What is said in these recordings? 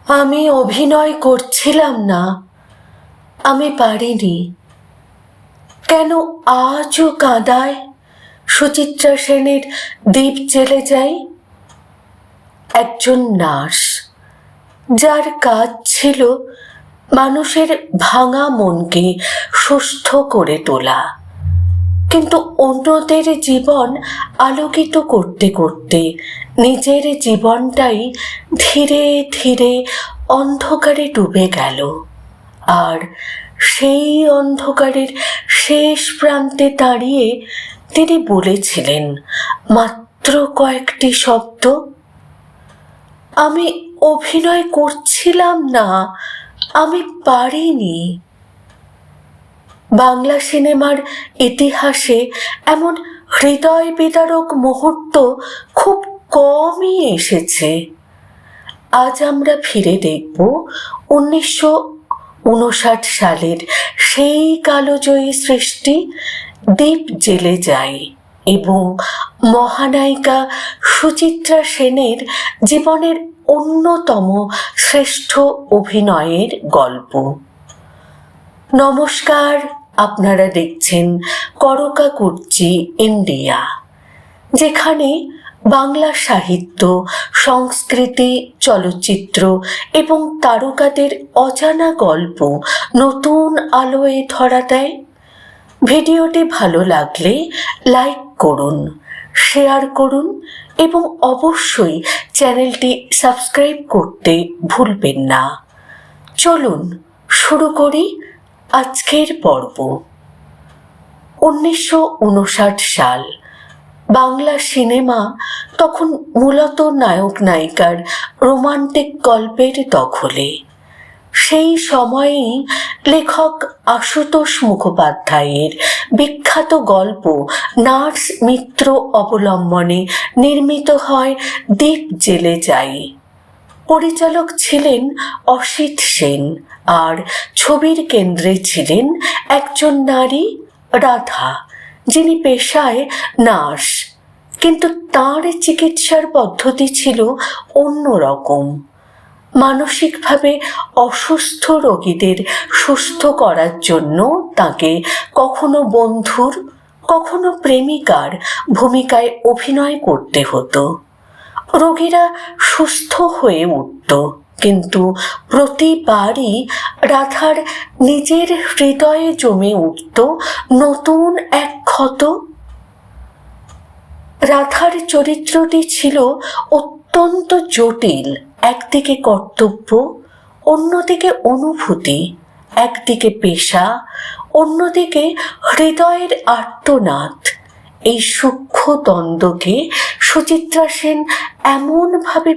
আমি অভিনয় করছিলাম না, আমি পারিনি। কেন আজও কাঁদায় সুচিত্রা সেনের দ্বীপ জেলে যাই? একজন নার্স, যার কাজ ছিল মানুষের ভাঙা মনকে সুস্থ করে তোলা, কিন্তু অন্যদের জীবন আলোকিত করতে করতে নিজের জীবনটাই ধীরে ধীরে অন্ধকারে ডুবে গেল। আর সেই অন্ধকারের শেষ প্রান্তে দাঁড়িয়ে তিনি বলেছিলেন মাত্র কয়েকটি শব্দ, আমি অভিনয় করছিলাম না, আমি পারিনি। বাংলা সিনেমার ইতিহাসে এমন হৃদয় বিদারক মুহূর্ত খুব কমই এসেছে। আজ আমরা ফিরে দেখব 1959 সালের সেই কালোজয়ী সৃষ্টি দ্বীপ জেলে যায় এবং মহানায়িকা সুচিত্রা সেনের জীবনের অন্যতম শ্রেষ্ঠ অভিনয়ের গল্প। নমস্কার, আপনারা দেখছেন করকা কুর্চি ইন্ডিয়া, যেখানে বাংলা সাহিত্য, সংস্কৃতি, চলচ্চিত্র এবং তারকাদের অজানা গল্প নতুন আলোয় ধরা দেয়। ভিডিওটি ভালো লাগলে লাইক করুন, শেয়ার করুন এবং অবশ্যই চ্যানেলটি সাবস্ক্রাইব করতে ভুলবেন না। চলুন শুরু করি আজকের পর্ব। 1959 সাল, বাংলা সিনেমা তখন মূলত নায়ক নায়িকার রোমান্টিক গল্পের দখলে। সেই সময়েই লেখক আশুতোষ মুখোপাধ্যায়ের বিখ্যাত গল্প নার্স মিত্র অবলম্বনে নির্মিত হয় দ্বীপ জেলে যাই। পরিচালক ছিলেন অসিত সেন, আর ছবির কেন্দ্রে ছিলেন একজন নারী, রাধা, যিনি পেশায় নার্স, কিন্তু তাঁর চিকিৎসার পদ্ধতি ছিল অন্যরকম। মানসিকভাবে অসুস্থ রোগীদের সুস্থ করার জন্য তাকে কখনো বন্ধুর, কখনো প্রেমিকার ভূমিকায় অভিনয় করতে হতো। রোগীরা সুস্থ হয়ে উঠত, কিন্তু প্রতিবারই রাধার নিজের হৃদয়ে জমে উঠত নতুন এক ক্ষত। রাধার চরিত্রটি ছিল অত্যন্ত জটিল। একদিকে কর্তব্য, অন্যদিকে অনুভূতি, একদিকে পেশা, অন্যদিকে হৃদয়ের আর্তনাদ। এই সূক্ষ্ম দ্বন্দ্বকে সুচিত্রা সেন এমনভাবে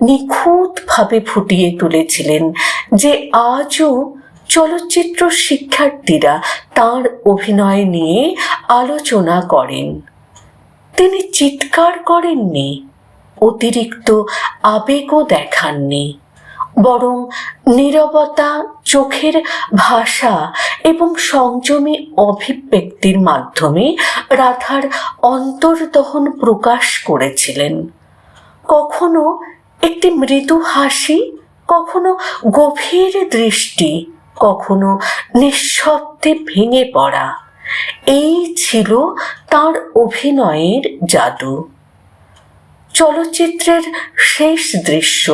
নিখুঁতভাবে ফুটিয়ে তুলেছিলেন যে আজও চলচ্চিত্র শিক্ষার্থীরা তাঁর অভিনয় নিয়ে আলোচনা করেন। তিনি চিৎকার করেননি, অতিরিক্ত আবেগও দেখাননি, বরং নীরবতা, চোখের ভাষা এবং সংযমী অভিব্যক্তির মাধ্যমে রাধার অন্তর্দহন প্রকাশ করেছিলেন। কখনো একটি মৃদু হাসি, কখনো গভীর দৃষ্টি, কখনো নিঃশব্দে ভেঙে পড়া, এই ছিল তাঁর অভিনয়ের জাদু। চলচ্চিত্রের শেষ দৃশ্য,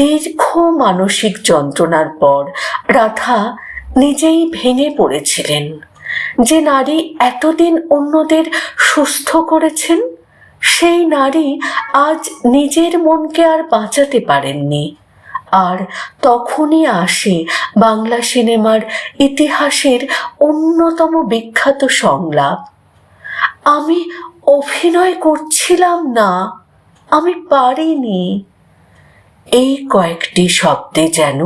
দীর্ঘ মানসিক যন্ত্রণার পর রাধা নিজেই ভেঙে পড়েছিলেন। যে নারী এতদিন অন্যদের সুস্থ করেছেন, সেই নারী আজ নিজের মনকে আর বাঁচাতে পারেননি। আর তখনই আসে বাংলা সিনেমার ইতিহাসের অন্যতম বিখ্যাত সংলাপ, আমি অভিনয় করছিলাম না, আমি পারিনি। এই কয়েকটি শব্দে যেন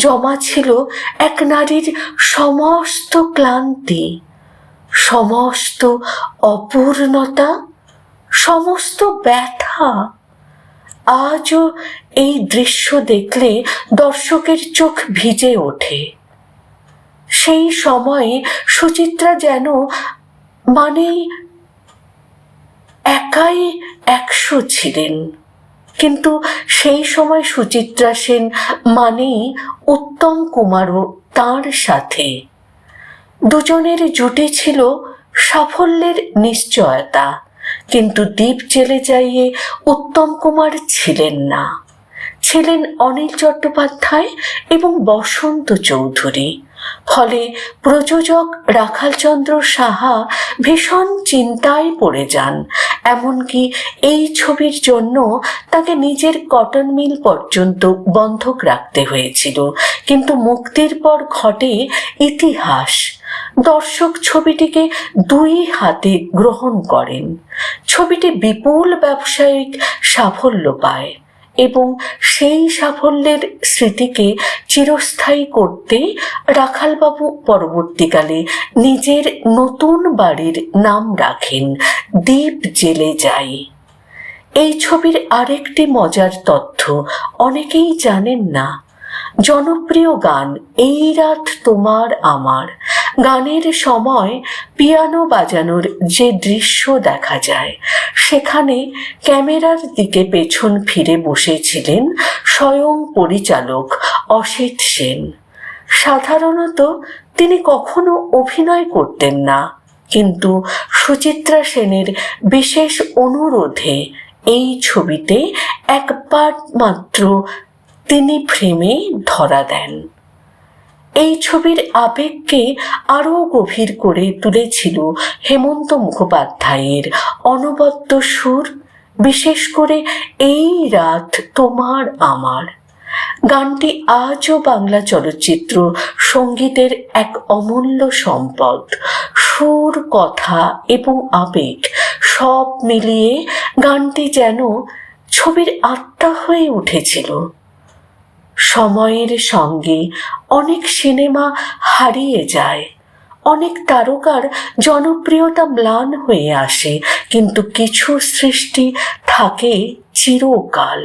জমা ছিল এক নারীর সমস্ত ক্লান্তি, সমস্ত অপূর্ণতা, সমস্ত ব্যথা। আজও এই দৃশ্য দেখলে দর্শকের চোখ ভিজে ওঠে। সেই সময়ে সুচিত্রা যেন একাই 100 ছিলেন। কিন্তু সেই সময় সুচিত্রা সেন মানেই উত্তম কুমারও তাঁর সাথে। দুজনের জুটি ছিল সাফল্যের নিশ্চয়তা, কিন্তু দ্বীপ জেলে যাইয়ে উত্তম কুমার ছিলেন না। ছিলেন অনিল চট্টোপাধ্যায় এবং বসন্ত চৌধুরী। ফলে প্রযোজক রাখালচন্দ্র সাহা ভীষণ চিন্তায় পড়ে যান। এমনকি এই ছবির জন্য তাকে নিজের কটন মিল পর্যন্ত বন্ধক রাখতে হয়েছিল। কিন্তু মুক্তির পর ঘটে ইতিহাস। দর্শক ছবিটিকে দুই হাতে গ্রহণ করেন। ছবিটি বিপুল ব্যবসায়িক সাফল্য পায় এবং সেই সাফল্যের স্মৃতিকে চিরস্থায়ী করতে রাখালবাবু পরবর্তীকালে নিজের নতুন বাড়ির নাম রাখেন দ্বীপ জেলে যাই। এই ছবির আরেকটি মজার তথ্য অনেকেই জানেন না। জনপ্রিয় গান এই রাত তোমার আমার গানের সময় পিয়ানো বাজানোর যে দৃশ্য দেখা যায়, সেখানে ক্যামেরার দিকে পেছন ফিরে বসেছিলেন স্বয়ং পরিচালক অসিত সেন। সাধারণত তিনি কখনো অভিনয় করতেন না, কিন্তু সুচিত্রা সেনের বিশেষ অনুরোধে এই ছবিতে একবার মাত্র তিনি ফ্রেমে ধরা দেন। এই ছবির আবেগকে আরও গভীর করে তুলেছিল হেমন্ত মুখোপাধ্যায়ের অনবদ্য সুর, বিশেষ করে এই রাত তোমার আমার। গানটি আজও বাংলা চলচ্চিত্র সঙ্গীতের এক অমূল্য সম্পদ। সুর, কথা এবং আবেগ সব মিলিয়ে গানটি যেন ছবির আত্মা হয়ে উঠেছিল। সময়ের সঙ্গে অনেক সিনেমা হারিয়ে যায়, অনেক তারকার জনপ্রিয়তা ম্লান হয়ে আসে, কিন্তু কিছু সৃষ্টি থাকে চিরকাল।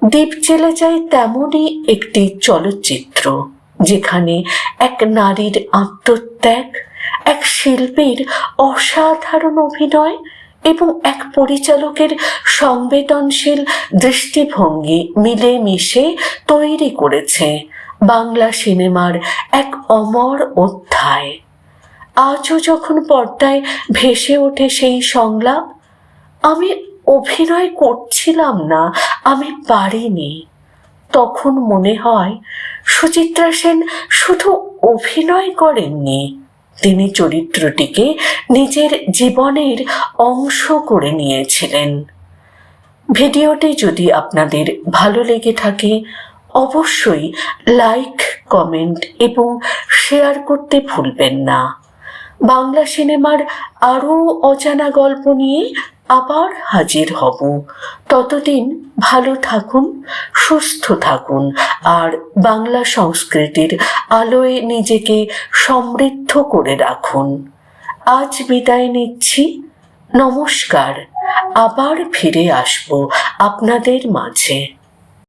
দ্বীপ জেলে যাই তেমনই একটি চলচ্চিত্র, যেখানে এক নারীর আত্মত্যাগ, এক শিল্পীর অসাধারণ অভিনয় এবং এক পরিচালকের সংবেদনশীল দৃষ্টিভঙ্গি মিলেমিশে তৈরি করেছে বাংলা সিনেমার এক অমর অধ্যায়। আজও যখন পর্দায় ভেসে ওঠে সেই সংলাপ, আমি অভিনয় করছিলাম না, আমি পারিনি, তখন মনে হয় সুচিত্রা সেন শুধু অভিনয় করেননি, তিনি চরিত্রটিকে নিজের জীবনের অংশ করে নিয়েছিলেন। ভিডিওটি যদি আপনাদের ভালো লেগে থাকে, অবশ্যই লাইক, কমেন্ট এবং শেয়ার করতে ভুলবেন না। বাংলা সিনেমার আরও অজানা গল্প নিয়ে আবার হাজির হব। ততদিন ভালো থাকুন, সুস্থ থাকুন আর বাংলা সংস্কৃতির আলোয় নিজেকে সমৃদ্ধ করে রাখুন। আজ বিদায় নিচ্ছি, নমস্কার। আবার ফিরে আসব আপনাদের মাঝে।